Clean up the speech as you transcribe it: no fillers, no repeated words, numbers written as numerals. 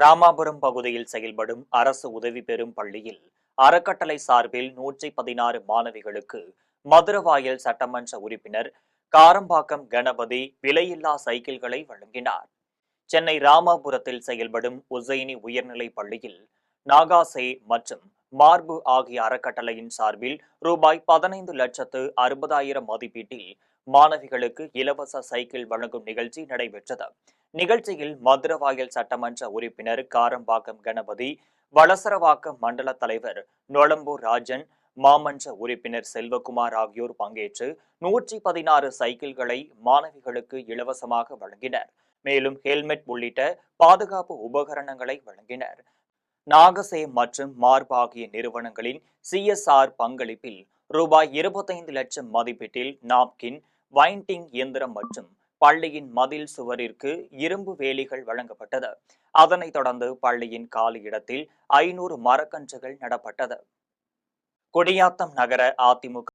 ராமாபுரம் பகுதியில் செயல்படும் அரசு உதவி பெறும் பள்ளியில் அறக்கட்டளை சார்பில் 116 மாணவிகளுக்கு மதுரவாயல் சட்டமன்ற உறுப்பினர் காரம்பாக்கம் கணபதி விலையில்லா சைக்கிள்களை வழங்கினார். சென்னை ராமாபுரத்தில் செயல்படும் உசைனி உயர்நிலைப் பள்ளியில் நாகாசே மற்றும் மார்பு ஆகிய அறக்கட்டளையின் சார்பில் ரூபாய் 15,60,60,000 மதிப்பீட்டில் மாணவிகளுக்கு இலவச சைக்கிள் வழங்கும் நிகழ்ச்சி நடைபெற்றது. நிகழ்ச்சியில் மதுரவாயல் சட்டமன்ற உறுப்பினர் காரம்பாக்கம் கணபதி, வளசரவாக்கம் மண்டல தலைவர் நொளம்பூர் ராஜன், மாமன்ற உறுப்பினர் செல்வகுமார் ஆகியோர் பங்கேற்று 116 சைக்கிள்களை மாணவிகளுக்கு இலவசமாக வழங்கினர். மேலும் ஹெல்மெட் உள்ளிட்ட பாதுகாப்பு உபகரணங்களை வழங்கினர். நாகசே மற்றும் மார்ப் ஆகிய நிறுவனங்களின் CSR பங்களிப்பில் ரூபாய் 25 லட்சம் மதிப்பீட்டில் நாப்கின், வைண்டிங் இயந்திரம் மற்றும் பள்ளியின் மதில் சுவரிற்கு இரும்பு வேலிகள் வழங்கப்பட்டது. அதனைத் தொடர்ந்து பள்ளியின் காலி இடத்தில் 500 மரக்கன்றுகள் நடப்பட்டது. குடியாத்தம் நகர அதிமுக